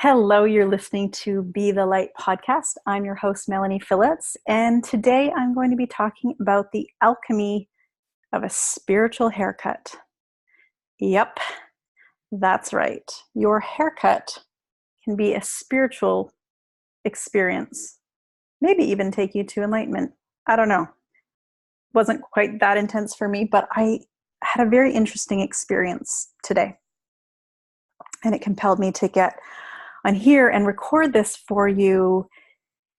Hello, you're listening to Be the Light podcast. I'm your host, Melanie Phillips, and today I'm going to be talking about the alchemy of a spiritual haircut. Yep, that's right. Your haircut can be a spiritual experience, maybe even take you to enlightenment. I don't know. Wasn't quite that intense for me, but I had a very interesting experience today, and it compelled me to get on here and record this for you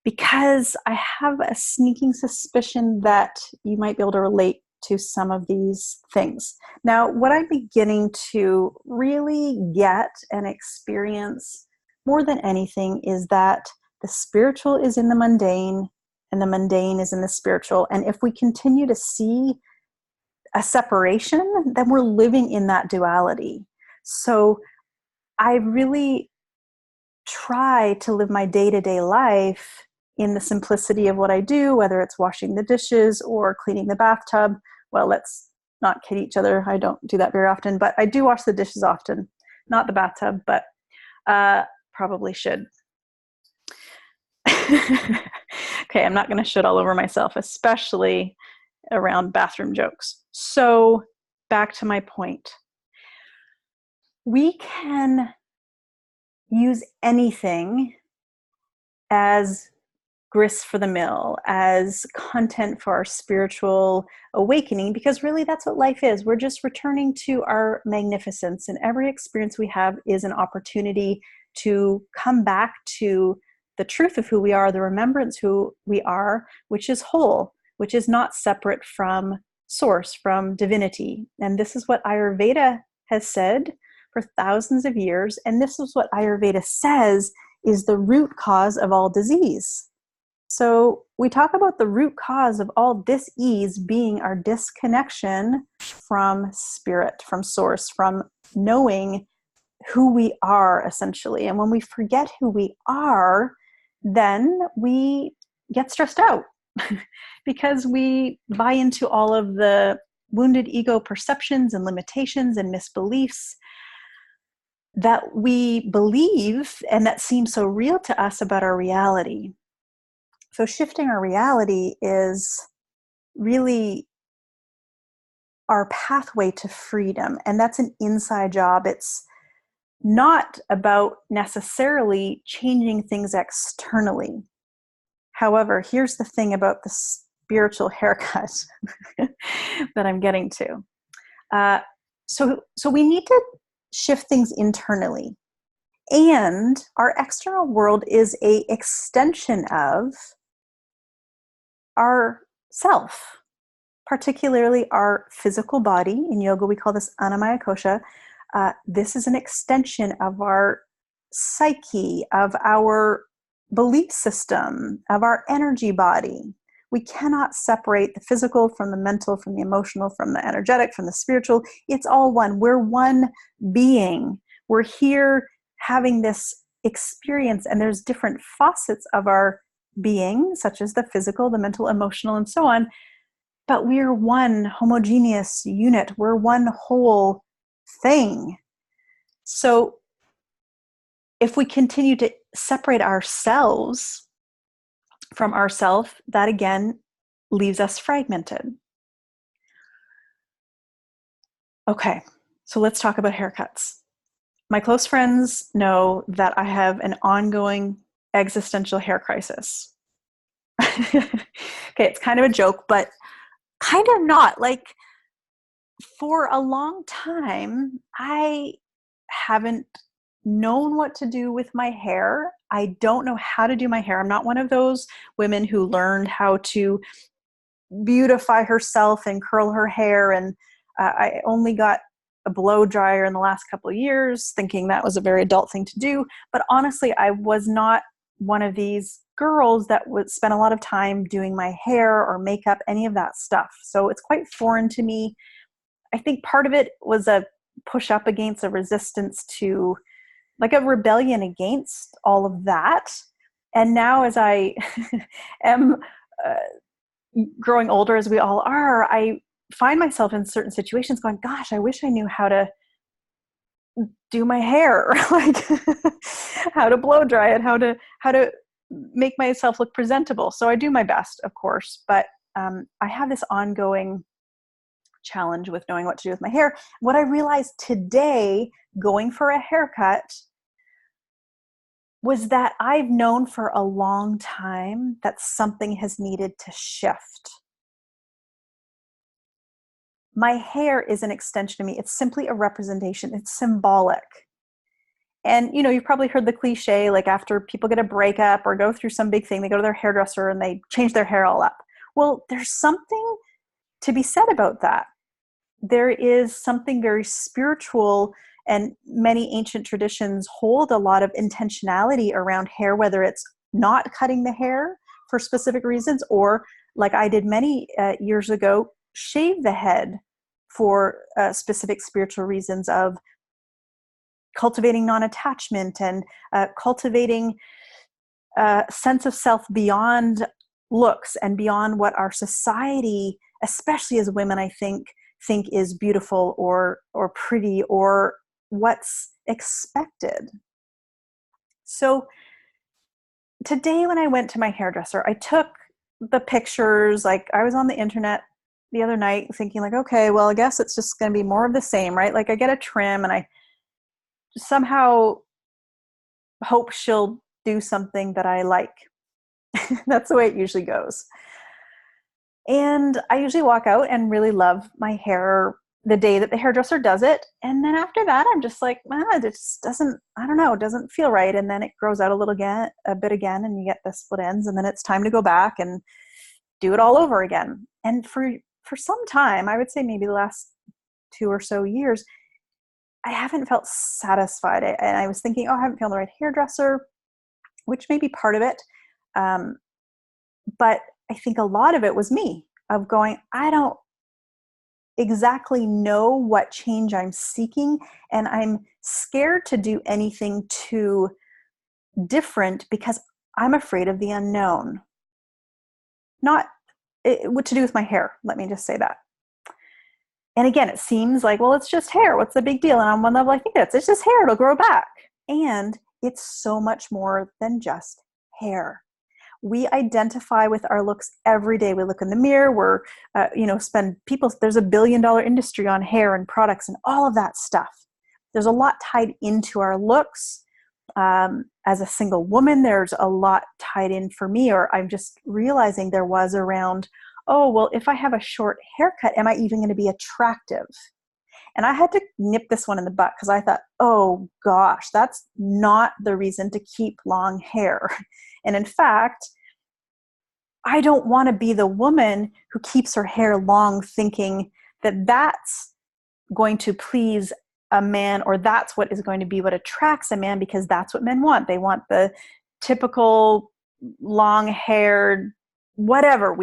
because I have a sneaking suspicion that you might be able to relate to some of these things. Now, what I'm beginning to really get and experience more than anything is that the spiritual is in the mundane and the mundane is in the spiritual. And if we continue to see a separation, then we're living in that duality. So I really try to live my day-to-day life in the simplicity of what I do, whether it's washing the dishes or cleaning the bathtub. Well, let's not kid each other. I don't do that very often, but I do wash the dishes often. Not the bathtub, but probably should. Okay, I'm not going to shit all over myself, especially around bathroom jokes. So back to my point. We can use anything as grist for the mill, as content for our spiritual awakening, because really that's what life is. We're just returning to our magnificence, and every experience we have is an opportunity to come back to the truth of who we are, the remembrance who we are, which is whole, which is not separate from source, from divinity. And this is what Ayurveda has said for thousands of years, and this is what Ayurveda says is the root cause of all disease. So we talk about the root cause of all dis-ease being our disconnection from spirit, from source, from knowing who we are, essentially. And when we forget who we are, then we get stressed out because we buy into all of the wounded ego perceptions and limitations and misbeliefs that we believe and that seem so real to us about our reality. So shifting our reality is really our pathway to freedom. And that's an inside job. It's not about necessarily changing things externally. However, here's the thing about the spiritual haircut that I'm getting to. So we need to shift things internally. And our external world is an extension of our self, particularly our physical body. In yoga, we call this Annamaya Kosha. This is an extension of our psyche, of our belief system, of our energy body. We cannot separate the physical from the mental, from the emotional, from the energetic, from the spiritual. It's all one. We're one being. We're here having this experience, and there's different facets of our being, such as the physical, the mental, emotional, and so on. But we're one homogeneous unit. We're one whole thing. So if we continue to separate ourselves from ourself, that again leaves us fragmented. Okay, so let's talk about haircuts. My close friends know that I have an ongoing existential hair crisis. Okay, it's kind of a joke, but kind of not. Like, for a long time, I haven't known what to do with my hair. I don't know how to do my hair. I'm not one of those women who learned how to beautify herself and curl her hair. And I only got a blow dryer in the last couple of years, thinking that was a very adult thing to do. But honestly, I was not one of these girls that would spend a lot of time doing my hair or makeup, any of that stuff. So it's quite foreign to me. I think part of it was a push up against a resistance to, like, a rebellion against all of that. And now as I am growing older, as we all are, I find myself in certain situations going, gosh, I wish I knew how to do my hair. Like, how to blow dry it, how to make myself look presentable. So I do my best, of course, but I have this ongoing challenge with knowing what to do with my hair. What I realized today, going for a haircut, was that I've known for a long time that something has needed to shift. My hair is an extension of me. It's simply a representation. It's symbolic. And, you've probably heard the cliche, like after people get a breakup or go through some big thing, they go to their hairdresser and they change their hair all up. Well, there's something to be said about that. There is something very spiritual, and many ancient traditions hold a lot of intentionality around hair, whether it's not cutting the hair for specific reasons, or like I did many years ago, shave the head for specific spiritual reasons of cultivating non-attachment and cultivating a sense of self beyond looks and beyond what our society, especially as women, I think is beautiful or pretty or what's expected. So today when I went to my hairdresser, I took the pictures. Like I was on the internet the other night thinking like, okay, well, I guess it's just going to be more of the same, right? Like I get a trim and I somehow hope she'll do something that I like. That's the way it usually goes. And I usually walk out and really love my hair the day that the hairdresser does it. And then after that, I'm just like, it just doesn't, I don't know, it doesn't feel right. And then it grows out a bit again, and you get the split ends, and then it's time to go back and do it all over again. And for some time, I would say maybe the last 2 or so years, I haven't felt satisfied. And I was thinking, I haven't found the right hairdresser, which may be part of it. But I think a lot of it was me, of going, I don't exactly know what change I'm seeking, and I'm scared to do anything too different because I'm afraid of the unknown. Not what to do with my hair, let me just say that. And again, it seems like, well, it's just hair. What's the big deal? And on one level, I think it's just hair. It'll grow back. And it's so much more than just hair. We identify with our looks every day. We look in the mirror. There's $1 billion industry on hair and products and all of that stuff. There's a lot tied into our looks. As a single woman, there's a lot tied in for me, or I'm just realizing there was around, oh, well, if I have a short haircut, am I even going to be attractive? And I had to nip this one in the butt because I thought, oh gosh, that's not the reason to keep long hair. And in fact, I don't want to be the woman who keeps her hair long thinking that that's going to please a man, or that's what is going to be what attracts a man, because that's what men want. They want the typical long-haired, whatever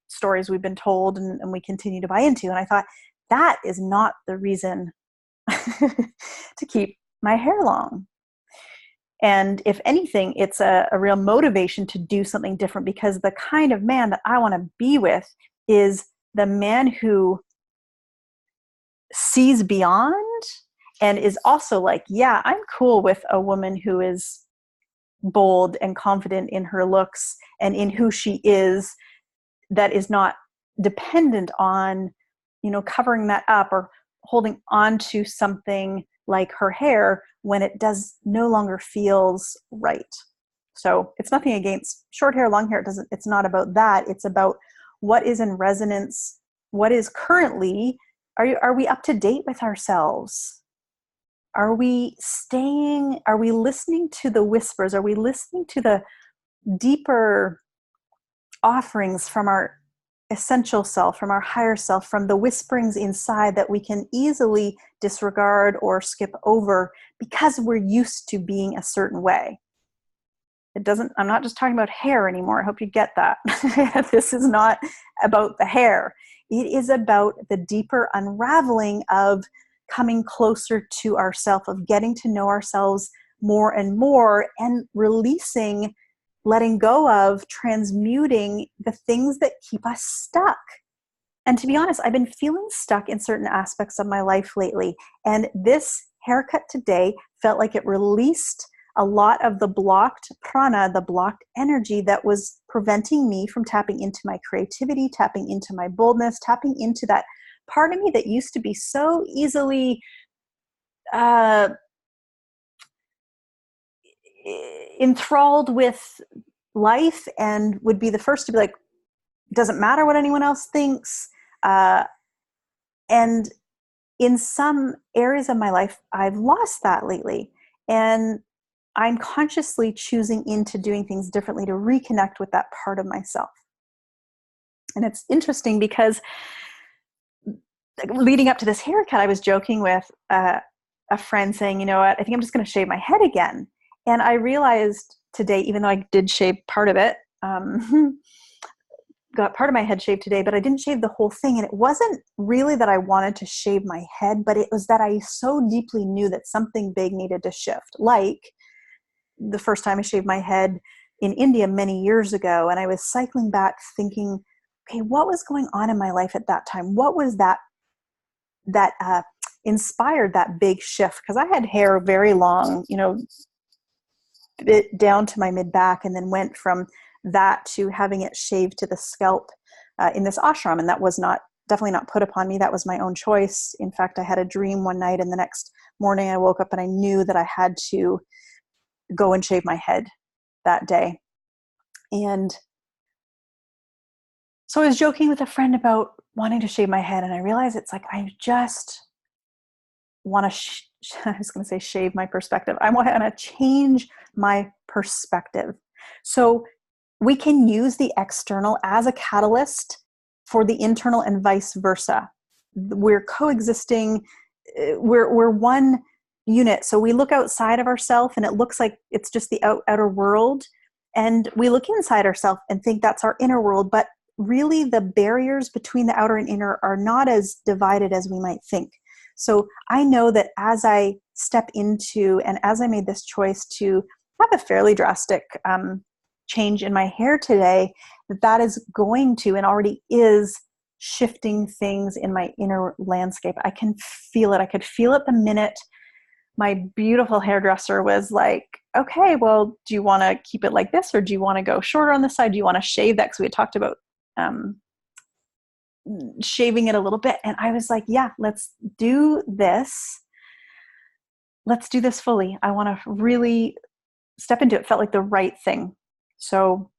stories we've been told and we continue to buy into. And I thought, that is not the reason to keep my hair long. And if anything, it's a real motivation to do something different, because the kind of man that I want to be with is the man who sees beyond and is also like, yeah, I'm cool with a woman who is bold and confident in her looks and in who she is, that is not dependent on, covering that up or holding on to something like her hair when it does no longer feels right. So it's nothing against short hair, long hair. It's not about that. It's about what is in resonance, what is currently, are we up to date with ourselves? Are we listening to the whispers? Are we listening to the deeper offerings from our essential self, from our higher self, from the whisperings inside that we can easily disregard or skip over because we're used to being a certain way? I'm not just talking about hair anymore. I hope you get that. This is not about the hair. It is about the deeper unraveling of coming closer to ourselves, of getting to know ourselves more and more, and releasing, letting go of, transmuting the things that keep us stuck. And to be honest, I've been feeling stuck in certain aspects of my life lately. And this haircut today felt like it released a lot of the blocked prana, the blocked energy that was preventing me from tapping into my creativity, tapping into my boldness, tapping into that part of me that used to be so easily enthralled with life and would be the first to be like, it doesn't matter what anyone else thinks. And in some areas of my life, I've lost that lately. And I'm consciously choosing into doing things differently to reconnect with that part of myself. And it's interesting because leading up to this haircut, I was joking with a friend saying, you know what, I think I'm just going to shave my head again. And I realized today, even though I did shave part of it, got part of my head shaved today, but I didn't shave the whole thing. And it wasn't really that I wanted to shave my head, but it was that I so deeply knew that something big needed to shift. Like the first time I shaved my head in India many years ago, and I was cycling back thinking, okay, what was going on in my life at that time? What was that inspired that big shift? Because I had hair very long, bit down to my mid back, and then went from that to having it shaved to the scalp in this ashram. And that was definitely not put upon me. That was my own choice. In fact, I had a dream one night, and the next morning I woke up and I knew that I had to go and shave my head that day. And so I was joking with a friend about wanting to shave my head, and I realized it's like, I just want to, I was going to say shave my perspective. I want to change my perspective. So we can use the external as a catalyst for the internal and vice versa. We're coexisting. We're one unit. So we look outside of ourselves and it looks like it's just the outer world. And we look inside ourselves and think that's our inner world. But really the barriers between the outer and inner are not as divided as we might think. So I know that as I step into, and as I made this choice to have a fairly drastic change in my hair today, that is going to, and already is, shifting things in my inner landscape. I can feel it. I could feel it the minute my beautiful hairdresser was like, okay, well, do you want to keep it like this, or do you want to go shorter on this side? Do you want to shave that? Because we had talked about shaving it a little bit. And I was like, yeah, let's do this. Let's do this fully. I want to really step into it. It felt like the right thing. So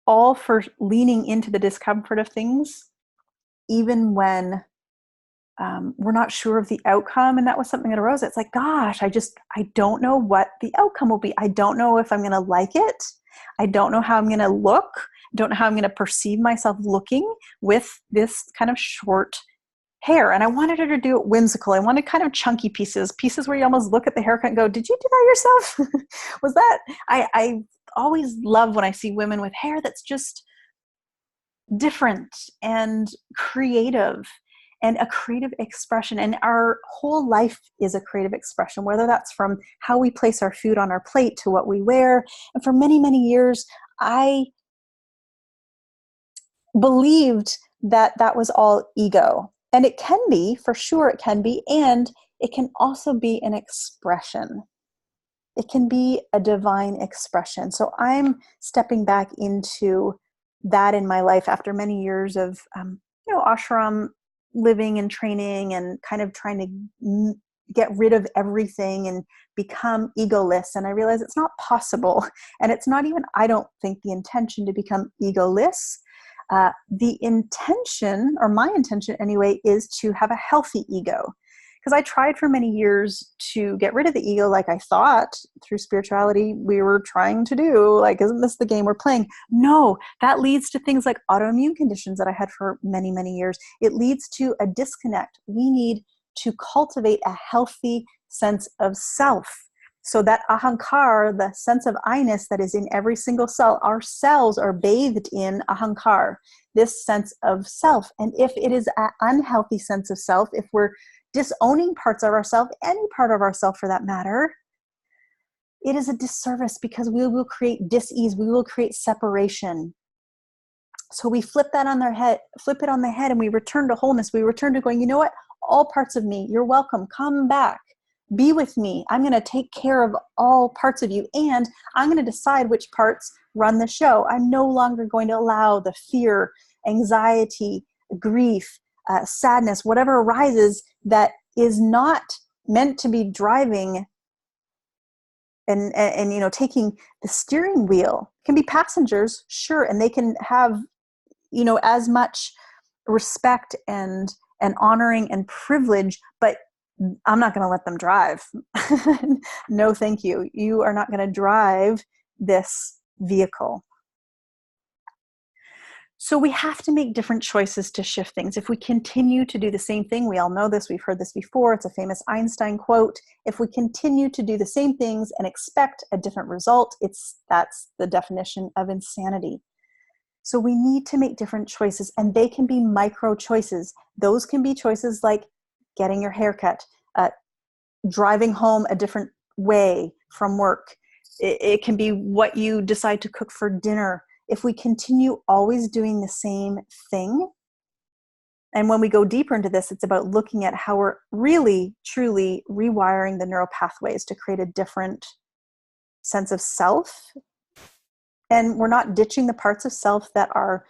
all for leaning into the discomfort of things, even when we're not sure of the outcome. And that was something that arose. It's like, gosh, I don't know what the outcome will be. I don't know if I'm going to like it. I don't know how I'm going to look. I don't know how I'm going to perceive myself looking with this kind of short hair. And I wanted her to do it whimsical. I wanted kind of chunky pieces where you almost look at the haircut and go, did you do that yourself? Was that, I always love when I see women with hair that's just different and creative and a creative expression. And our whole life is a creative expression, whether that's from how we place our food on our plate to what we wear. And for many, many years, I believed that that was all ego. And it can be, for sure it can be, and it can also be an expression. It can be a divine expression. So I'm stepping back into that in my life after many years of, ashram living and training and kind of trying to get rid of everything and become egoless. And I realize it's not possible. And it's not even, I don't think, the intention to become egoless. The intention, or my intention anyway, is to have a healthy ego. Because I tried for many years to get rid of the ego, like I thought through spirituality we were trying to do. Like, isn't this the game we're playing? No, that leads to things like autoimmune conditions that I had for many, many years. It leads to a disconnect. We need to cultivate a healthy sense of self. So that ahankar, the sense of I-ness that is in every single cell, our cells are bathed in ahankar, this sense of self. And if it is an unhealthy sense of self, if we're disowning parts of ourselves, any part of ourselves for that matter, it is a disservice, because we will create dis-ease, we will create separation. So we flip it on the head, and we return to wholeness. We return to going, you know what? All parts of me, you're welcome. Come back. be with me. I'm going to take care of all parts of you, and I'm going to decide which parts run the show. I'm no longer going to allow the fear, anxiety, grief, sadness, whatever arises that is not meant to be driving and you know, taking the steering wheel. Can be passengers, sure, and they can have, you know, as much respect and honoring and privilege, but I'm not going to let them drive. No, thank you. You are not going to drive this vehicle. So we have to make different choices to shift things. If we continue to do the same thing, we all know this, we've heard this before, it's a famous Einstein quote. If we continue to do the same things and expect a different result, that's the definition of insanity. So we need to make different choices, and they can be micro choices. Those can be choices like getting your hair cut, driving home a different way from work. It can be what you decide to cook for dinner. If we continue always doing the same thing, and when we go deeper into this, it's about looking at how we're really, truly rewiring the neural pathways to create a different sense of self. And we're not ditching the parts of self that are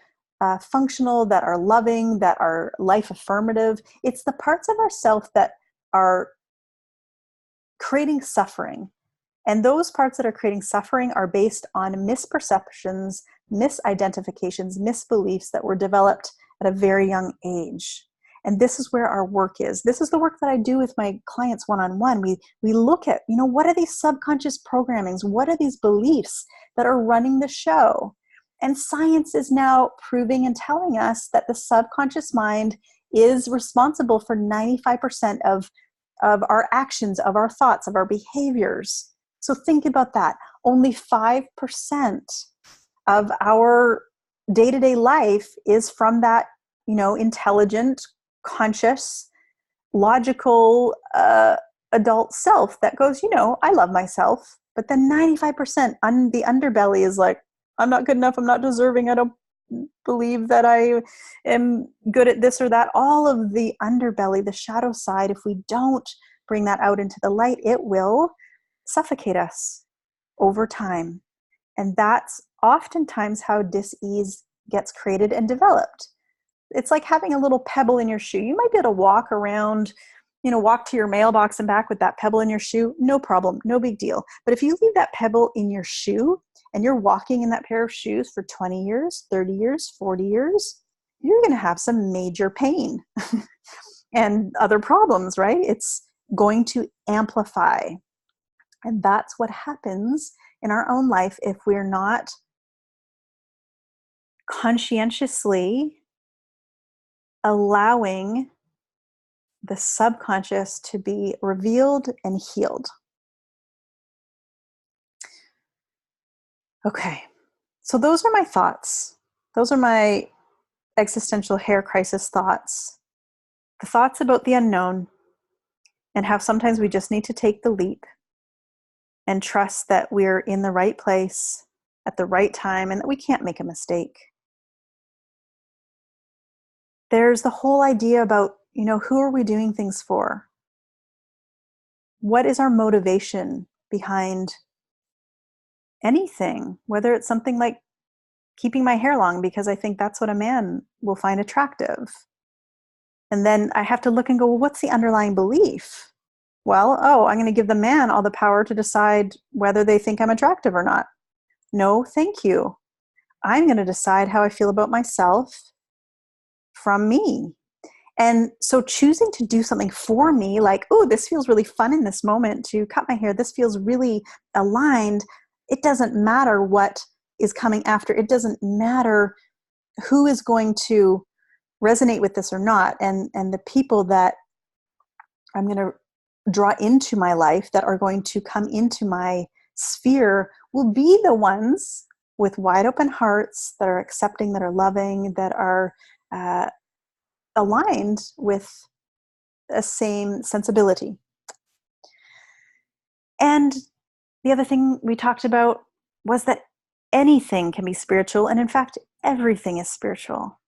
functional, that are loving, that are life affirmative. It's the parts of ourself that are creating suffering. And those parts that are creating suffering are based on misperceptions, misidentifications, misbeliefs that were developed at a very young age. And this is where our work is. This is the work that I do with my clients one-on-one. We look at, you know, what are these subconscious programmings? What are these beliefs that are running the show? And science is now proving and telling us that the subconscious mind is responsible for 95% of our actions, of our thoughts, of our behaviors. So think about that. Only 5% of our day-to-day life is from that, you know, intelligent, conscious, logical adult self that goes, you know, I love myself. But then 95% the underbelly is like, I'm not good enough. I'm not deserving. I don't believe that I am good at this or that. All of the underbelly, the shadow side, if we don't bring that out into the light, it will suffocate us over time. And that's oftentimes how dis-ease gets created and developed. It's like having a little pebble in your shoe. You might be able to walk around, you know, walk to your mailbox and back with that pebble in your shoe. No problem, no big deal. But if you leave that pebble in your shoe and you're walking in that pair of shoes for 20 years, 30 years, 40 years, you're going to have some major pain and other problems, right? It's going to amplify. And that's what happens in our own life if we're not conscientiously allowing the subconscious to be revealed and healed. Okay, so those are my thoughts. Those are my existential hair crisis thoughts. The thoughts about the unknown and how sometimes we just need to take the leap and trust that we're in the right place at the right time and that we can't make a mistake. There's the whole idea about, you know, who are we doing things for? What is our motivation behind anything? Whether it's something like keeping my hair long because I think that's what a man will find attractive. And then I have to look and go, well, what's the underlying belief? Well, I'm going to give the man all the power to decide whether they think I'm attractive or not. No, thank you. I'm going to decide how I feel about myself from me. And so choosing to do something for me, like, oh, this feels really fun in this moment to cut my hair. This feels really aligned. It doesn't matter what is coming after. It doesn't matter who is going to resonate with this or not. And the people that I'm going to draw into my life that are going to come into my sphere will be the ones with wide open hearts that are accepting, that are loving, that are aligned with the same sensibility. And the other thing we talked about was that anything can be spiritual, and in fact, everything is spiritual.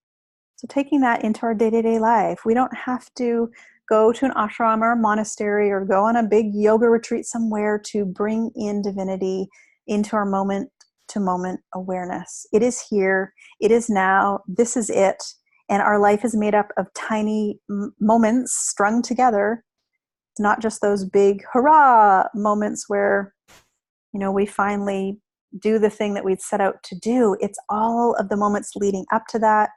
So taking that into our day-to-day life, we don't have to go to an ashram or a monastery or go on a big yoga retreat somewhere to bring in divinity into our moment to moment awareness. It is here. It is now. This is it. And our life is made up of tiny moments strung together. It's not just those big hurrah moments where, we finally do the thing that we'd set out to do. It's all of the moments leading up to that.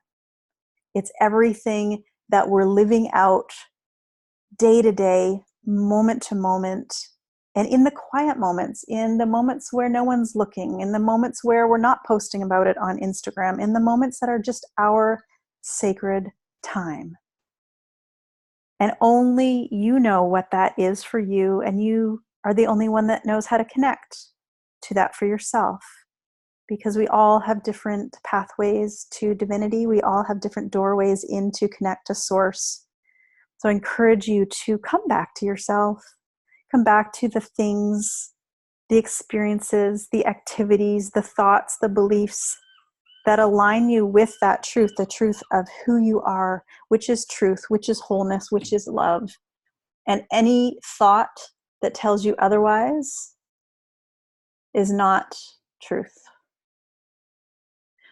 It's everything that we're living out day to day, moment to moment, and in the quiet moments, in the moments where no one's looking, in the moments where we're not posting about it on Instagram, in the moments that are just our sacred time. And only you know what that is for you, and you are the only one that knows how to connect to that for yourself. Because we all have different pathways to divinity. We all have different doorways in to connect to source. So I encourage you to come back to yourself, come back to the things, the experiences, the activities, the thoughts, the beliefs that align you with that truth, the truth of who you are, which is truth, which is wholeness, which is love. And any thought that tells you otherwise is not truth.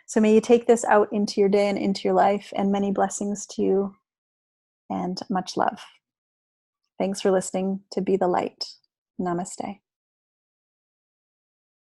So may you take this out into your day and into your life, and many blessings to you and much love. Thanks for listening to Be the Light. Namaste.